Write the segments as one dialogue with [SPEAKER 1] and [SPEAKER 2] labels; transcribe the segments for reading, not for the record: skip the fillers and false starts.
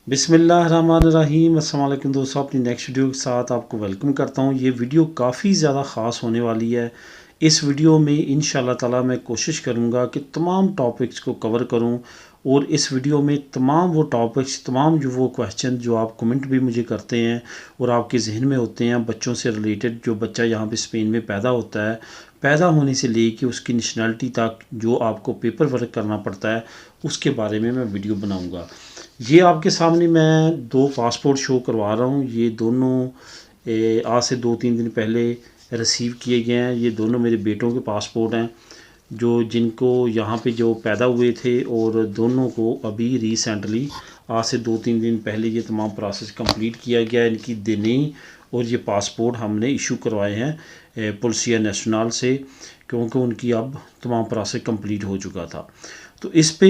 [SPEAKER 1] बिस्मिल्लाहिर्रहमानिर्रहीम। अस्सलाम वालेकुम दोस्तों, अपनी नेक्स्ट वीडियो के साथ आपको वेलकम करता हूँ। ये वीडियो काफ़ी ज़्यादा ख़ास होने वाली है। इस वीडियो में इंशाल्लाह ताला मैं कोशिश करूँगा कि तमाम टॉपिक्स को कवर करूँ और इस वीडियो में तमाम वो टॉपिक्स, तमाम जो वो क्वेश्चन जो आप कमेंट भी मुझे करते हैं और आपके जहन में होते हैं बच्चों से रिलेटेड, जो बच्चा यहाँ पे स्पेन में पैदा होता है, पैदा होने से लेके उसकी नेशनलिटी तक जो आपको पेपर वर्क करना पड़ता है, उसके बारे में मैं वीडियो बनाऊँगा। ये आपके सामने मैं दो पासपोर्ट शो करवा रहा हूँ। ये दोनों आज से 2-3 दिन पहले रिसीव किए गए हैं। ये दोनों मेरे बेटों के पासपोर्ट हैं, जो जिनको यहाँ पे जो पैदा हुए थे, और दोनों को अभी रिसेंटली आज से 2-3 दिन पहले ये तमाम प्रोसेस कंप्लीट किया गया है इनकी देने। और ये पासपोर्ट हमने इशू करवाए हैं पुलिसिया नेशनल से, क्योंकि उनकी अब तमाम प्रोसेस कंप्लीट हो चुका था। तो इस पे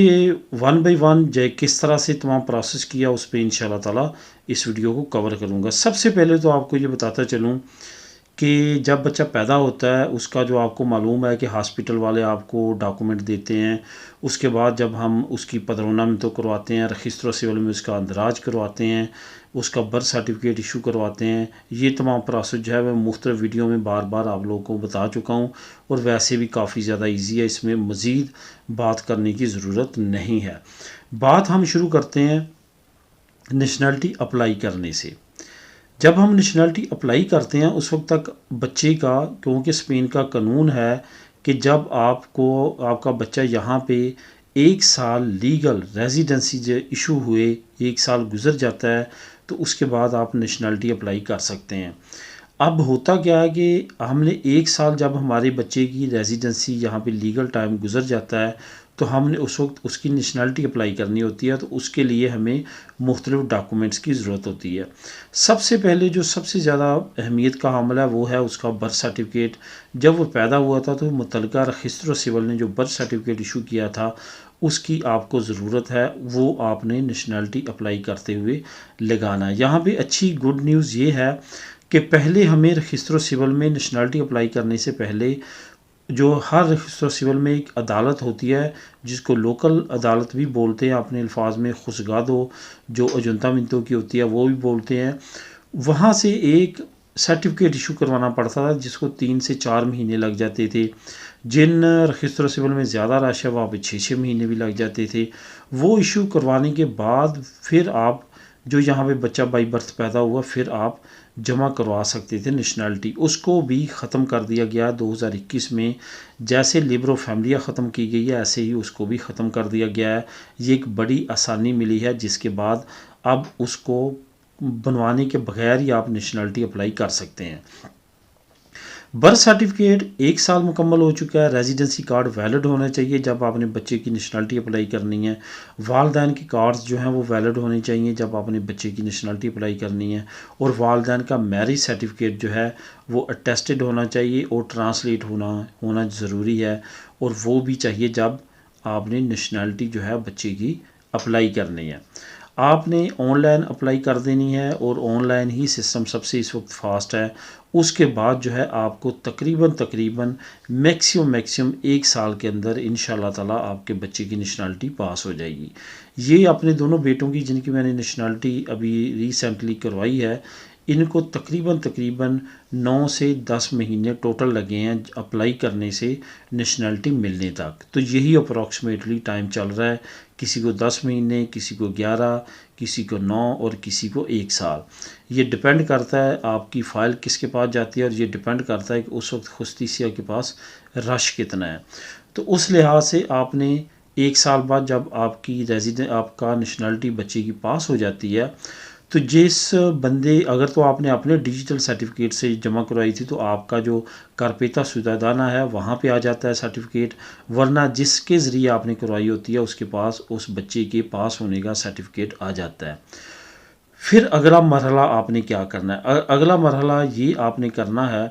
[SPEAKER 1] वन बाय वन जय किस तरह से तमाम प्रोसेस किया, उस पर इंशाल्लाह ताला इस वीडियो को कवर करूँगा। सबसे पहले तो आपको ये बताता चलूँ कि जब बच्चा पैदा होता है उसका जो आपको मालूम है कि हॉस्पिटल वाले आपको डॉक्यूमेंट देते हैं। उसके बाद जब हम उसकी पदरोना में तो करवाते हैं, रजिस्टर सिविल में उसका अंदराज करवाते हैं, उसका बर्थ सर्टिफिकेट इशू करवाते हैं। ये तमाम प्रोसेस जो है मैं मुख्तलिफ वीडियो में बार बार आप लोगों को बता चुका हूँ, और वैसे भी काफ़ी ज़्यादा ईजी है, इसमें मज़ीद बात करने की ज़रूरत नहीं है। बात हम शुरू करते हैं नेशनलिटी अप्लाई करने से। जब हम नेशनलिटी अप्लाई करते हैं उस वक्त तक बच्चे का, क्योंकि स्पेन का कानून है कि जब आपका बच्चा यहाँ पे 1 साल लीगल रेजिडेंसी जो इशू हुए 1 साल गुजर जाता है, तो उसके बाद आप नेशनलिटी अप्लाई कर सकते हैं। अब होता क्या है कि हमने 1 साल जब हमारे बच्चे की रेजिडेंसी यहाँ पे लीगल टाइम गुजर जाता है, तो हमने उस वक्त उसकी नेशनलिटी अप्लाई करनी होती है। तो उसके लिए हमें मुख्तलिफ डॉक्यूमेंट्स की ज़रूरत होती है। सबसे पहले जो सबसे ज़्यादा अहमियत का हामिल है वो है उसका बर्थ सर्टिफिकेट। जब वो पैदा हुआ था तो मुतलका रजिस्टर सिविल ने जो बर्थ सर्टिफिकेट इशू किया था, उसकी आपको ज़रूरत है, वो आपने नेशनलिटी अप्लाई करते हुए लगाना है। यहाँ पे अच्छी गुड न्यूज़ ये है कि पहले हमें रजिस्टर सिविल में नेशनलिटी अप्लाई करने से पहले जो हर रजिस्टर सिविल में एक अदालत होती है, जिसको लोकल अदालत भी बोलते हैं, अपने अल्फाज में खुशगादो, जो अजंता मिंतो की होती है वो भी बोलते हैं। वहाँ से एक सर्टिफिकेट इशू करवाना पड़ता था, जिसको 3 से 4 महीने लग जाते थे। जिन रजिस्टर सिविल में ज़्यादा रश है वहाँ पे 6-6 महीने भी लग जाते थे। वो इशू करवाने के बाद फिर आप जो यहाँ पे बच्चा बाई बर्थ पैदा हुआ, फिर आप जमा करवा सकते थे नेशनलिटी। उसको भी ख़त्म कर दिया गया 2021 में। जैसे लिबरो फैमिलियाँ ख़त्म की गई है, ऐसे ही उसको भी ख़त्म कर दिया गया है। ये एक बड़ी आसानी मिली है, जिसके बाद अब उसको बनवाने के बगैर ही आप नेशनलिटी अप्लाई कर सकते हैं। बर्थ सर्टिफिकेट 1 साल मुकम्मल हो चुका है। रेजिडेंसी कार्ड वैलिड होना चाहिए जब आपने बच्चे की नेशनलिटी अप्लाई करनी है। वालदैन के कार्ड्स जो हैं वो वैलिड होने चाहिए जब आपने बच्चे की नेशनलिटी अप्लाई करनी है। और वालदैन का मैरिज सर्टिफिकेट जो है वो अटेस्टेड होना चाहिए और ट्रांसलेट होना ज़रूरी है, और वो भी चाहिए जब आपने नेशनलिटी जो है बच्चे की अप्लाई करनी है। आपने ऑनलाइन अप्लाई कर देनी है, और ऑनलाइन ही सिस्टम सबसे इस वक्त फ़ास्ट है। उसके बाद जो है आपको तकरीबन मैक्सिमम 1 साल के अंदर इंशाल्लाह ताला आपके बच्चे की नेशनलिटी पास हो जाएगी। ये अपने दोनों बेटों की, जिनकी मैंने नेशनलिटी अभी रिसेंटली करवाई है, इनको तकरीबन 9 से 10 महीने टोटल लगे हैं अप्लाई करने से नेशनलिटी मिलने तक। तो यही अप्रॉक्सीमेटली टाइम चल रहा है। किसी को 10 महीने, किसी को 11, किसी को 9 और किसी को 1 साल। ये डिपेंड करता है आपकी फ़ाइल किसके पास जाती है, और ये डिपेंड करता है कि उस वक्त खुस्तीसिया के पास रश कितना है। तो उस लिहाज से आपने 1 साल बाद जब आपका नेशनलिटी बच्चे की पास हो जाती है, तो जिस बंदे, अगर तो आपने अपने डिजिटल सर्टिफिकेट से जमा करवाई थी तो आपका जो कारपेता सुदादाना है वहाँ पे आ जाता है सर्टिफिकेट, वरना जिसके ज़रिए आपने करवाई होती है उसके पास उस बच्चे के पास होने का सर्टिफिकेट आ जाता है। फिर अगला मरहला आपने क्या करना है? अगला मरहला ये आपने करना है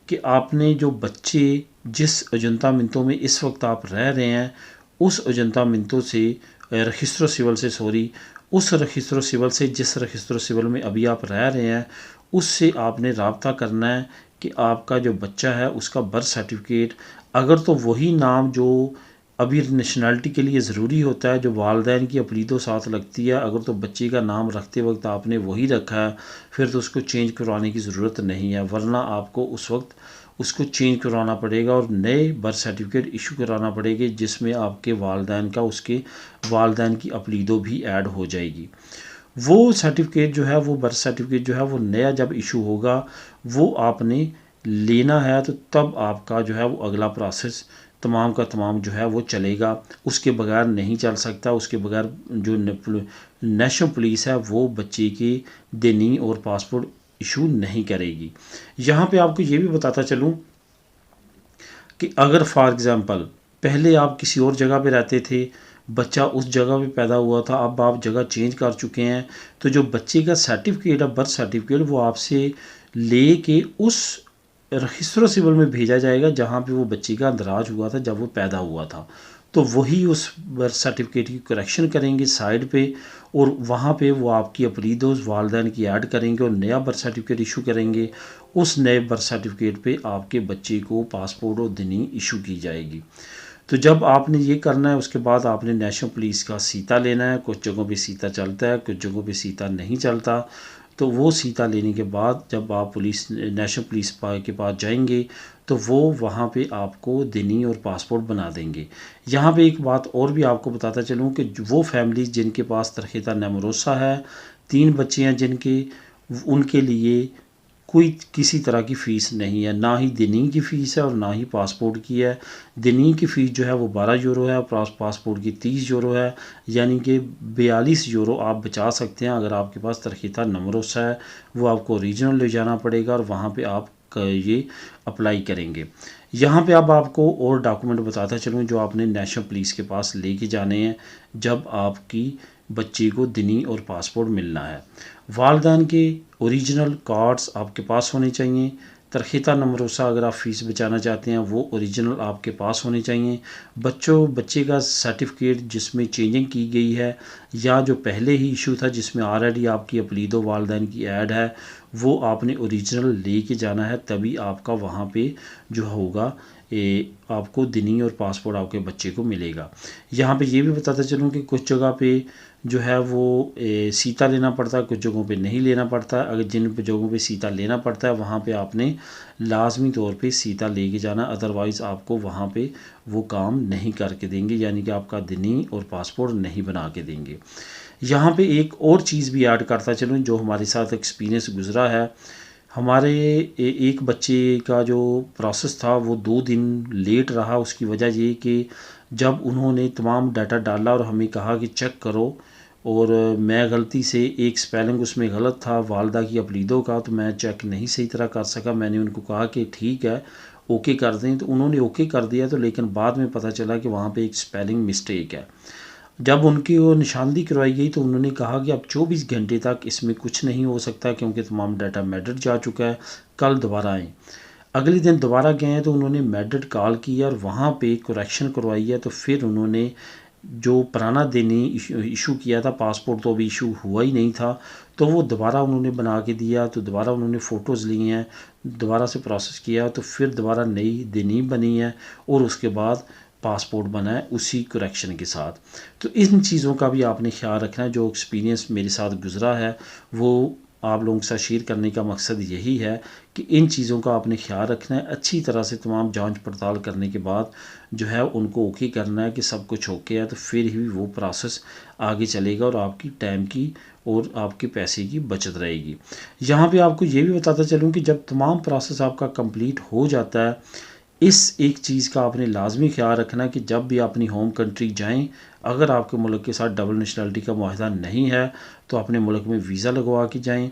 [SPEAKER 1] कि आपने जो बच्चे जिस अजंता मिंतो में इस वक्त आप रह रहे हैं, उस अजंता मिंतो से रजिस्टर सिविल से उस रजिस्टर सिविल से जिस रजिस्टर सिविल में अभी आप रह रहे हैं, उससे आपने रब्ता करना है कि आपका जो बच्चा है उसका बर्थ सर्टिफिकेट, अगर तो वही नाम जो अभी नेशनलिटी के लिए ज़रूरी होता है जो वालिदैन की अपलीदो साथ लगती है, अगर तो बच्चे का नाम रखते वक्त आपने वही रखा है फिर तो उसको चेंज करवाने की ज़रूरत नहीं है, वरना आपको उस वक्त उसको चेंज करवाना पड़ेगा और नए बर्थ सर्टिफिकेट इशू कराना पड़ेगा जिसमें आपके वालिदैन का उसके वालिदैन की अपलीदो भी ऐड हो जाएगी। वो सर्टिफिकेट जो है, वो बर्थ सर्टिफिकेट जो है वो नया जब इशू होगा वो आपने लेना है, तो तब आपका जो है वो अगला प्रोसेस तमाम का तमाम जो है वो चलेगा, उसके बगैर नहीं चल सकता। उसके बगैर जो नेशनल पुलिस है वो बच्चे के देनी और पासपोर्ट इशू नहीं करेगी। यहाँ पे आपको ये भी बताता चलूँ कि अगर फॉर एग्ज़ाम्पल पहले आप किसी और जगह पे रहते थे, बच्चा उस जगह पे पैदा हुआ था, अब आप जगह चेंज कर चुके हैं, तो जो बच्चे का सर्टिफिकेट है, बर्थ सर्टिफिकेट, वो आपसे ले के उस रजिस्टर सिविल में भेजा जाएगा जहाँ पे वो बच्चे का अंदराज हुआ था जब वो पैदा हुआ था। तो वही उस बर्थ सर्टिफिकेट की करेक्शन करेंगे साइड पे और वहाँ पे वो आपकी अपलीदोज वालिदैन की ऐड करेंगे और नया बर्थ सर्टिफिकेट इशू करेंगे। उस नए बर्थ सर्टिफिकेट पे आपके बच्चे को पासपोर्ट और दिनी इशू की जाएगी। तो जब आपने ये करना है उसके बाद आपने नेशनल पुलिस का सीता लेना है। कुछ जगहों पे सीता चलता है, कुछ जगहों पे सीता नहीं चलता। तो वो सीता लेने के बाद जब आप नेशनल पुलिस के पास जाएंगे तो वो वहाँ पे आपको दिनी और पासपोर्ट बना देंगे। यहाँ पे एक बात और भी आपको बताता चलूँ कि वो फैमिलीज जिनके पास तरखेता नमरोसा है, 3 बच्चे हैं जिनके, उनके लिए कोई किसी तरह की फ़ीस नहीं है, ना ही दिनी की फ़ीस है और ना ही पासपोर्ट की है। दिनी की फ़ीस जो है वो 12 यूरो है और पासपोर्ट की 30 यूरो है, यानी कि 42 यूरो आप बचा सकते हैं। अगर आपके पास तरखेता नमरोसा है वो आपको ओरिजिनल ले जाना पड़ेगा और वहाँ पे आप ये अप्लाई करेंगे। यहाँ पे अब आपको और डॉक्यूमेंट बताता चलूँ जो आपने नेशनल पुलिस के पास लेके जाने हैं जब आपकी बच्चे को दिनी और पासपोर्ट मिलना है। वालिदैन के ओरिजिनल कार्ड्स आपके पास होने चाहिए। तरखेता नमरोसा अगर आप फ़ीस बचाना चाहते हैं वो ओरिजिनल आपके पास होने चाहिए। बच्चे का सर्टिफिकेट जिसमें चेंजिंग की गई है या जो पहले ही इशू था जिसमें ऑलरेडी आपकी अपलीदो वालिदैन की ऐड है वो आपने ओरिजिनल ले के जाना है, तभी आपका वहाँ पे जो होगा आपको दिनी और पासपोर्ट आपके बच्चे को मिलेगा। यहाँ पे ये भी बताता चलूँ कि कुछ जगह पे जो है वो सीता लेना पड़ता है, कुछ जगहों पे नहीं लेना पड़ता है। अगर जिन जगहों पे सीता लेना पड़ता है वहाँ पे आपने लाजमी तौर पे सीता लेके जाना, अदरवाइज़ आपको वहाँ पे वो काम नहीं करके देंगे, यानी कि आपका दिनी और पासपोर्ट नहीं बना के देंगे। यहाँ पे एक और चीज़ भी ऐड करता चलूँ जो हमारे साथ एक्सपीरियंस गुज़रा है। हमारे एक बच्चे का जो प्रोसेस था वो 2 दिन लेट रहा। उसकी वजह ये कि जब उन्होंने तमाम डाटा डाला और हमें कहा कि चेक करो, और मैं गलती से एक स्पेलिंग उसमें गलत था वालदा की अपलीदो का, तो मैं चेक नहीं सही तरह कर सका। मैंने उनको कहा कि ठीक है ओके कर दें, तो उन्होंने ओके कर दिया। तो लेकिन बाद में पता चला कि वहाँ पे एक स्पेलिंग मिस्टेक है। जब उनकी वो निशानदी करवाई गई तो उन्होंने कहा कि अब 24 घंटे तक इसमें कुछ नहीं हो सकता क्योंकि तमाम डाटा मैड्रिड जा चुका है, कल दोबारा आएँ। अगले दिन दोबारा गए हैं तो उन्होंने मैड्रिड कॉल किया और वहाँ पे करेक्शन करवाई है। तो फिर उन्होंने जो पुराना देनी इशू किया था, पासपोर्ट तो अभी इशू हुआ ही नहीं था, तो वो दोबारा उन्होंने बना के दिया। तो दोबारा उन्होंने फ़ोटोज़ ली हैं, दोबारा से प्रोसेस किया, तो फिर दोबारा नई देनी बनी है और उसके बाद पासपोर्ट बना है उसी करेक्शन के साथ। तो इन चीज़ों का भी आपने ख्याल रखना है। जो एक्सपीरियंस मेरे साथ गुज़रा है वो आप लोगों के साथ शेयर करने का मकसद यही है कि इन चीज़ों का आपने ख्याल रखना है। अच्छी तरह से तमाम जांच पड़ताल करने के बाद जो है उनको ओके करना है कि सब कुछ ओके है, तो फिर ही वो प्रोसेस आगे चलेगा और आपकी टाइम की और आपके पैसे की बचत रहेगी। यहाँ पे आपको ये भी बताता चलूँ कि जब तमाम प्रोसेस आपका कंप्लीट हो जाता है, इस एक चीज़ का आपने लाजमी ख्याल रखना कि जब भी अपनी होम कंट्री जाएं, अगर आपके मुल्क के साथ डबल नेशनलिटी का मुआहदा नहीं है तो अपने मुल्क में वीज़ा लगवा के जाएं।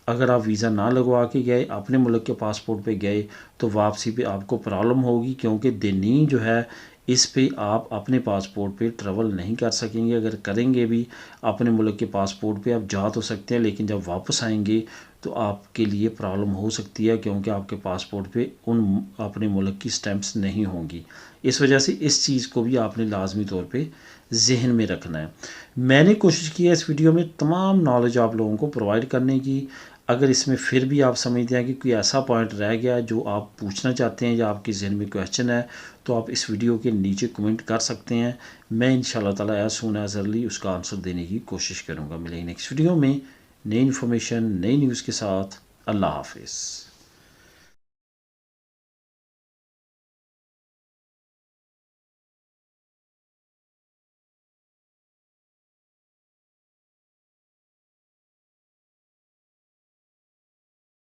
[SPEAKER 1] अगर आप वीज़ा ना लगवा के गए, अपने मुल्क के पासपोर्ट पे गए, तो वापसी पे आपको प्रॉब्लम होगी क्योंकि देनी जो है इस पे आप अपने पासपोर्ट पे ट्रैवल नहीं कर सकेंगे। अगर करेंगे भी अपने मुल्क के पासपोर्ट पे आप जा तो सकते हैं, लेकिन जब वापस आएंगे तो आपके लिए प्रॉब्लम हो सकती है क्योंकि आपके पासपोर्ट पे उन अपने मुल्क की स्टैंप्स नहीं होंगी। इस वजह से इस चीज़ को भी आपने लाजमी तौर पे जहन में रखना है। मैंने कोशिश की है इस वीडियो में तमाम नॉलेज आप लोगों को प्रोवाइड करने की। अगर इसमें फिर भी आप समझते हैं कि कोई ऐसा पॉइंट रह गया जो आप पूछना चाहते हैं या आपके ज़हन में क्वेश्चन है, तो आप इस वीडियो के नीचे कमेंट कर सकते हैं। मैं इंशाल्लाह ताला एज़ सून एज़ अर्ली उसका आंसर देने की कोशिश करूँगा। मिलेंगे नेक्स्ट वीडियो में नई इन्फॉर्मेशन, नई न्यूज़ के साथ। अल्लाह हाफिज़।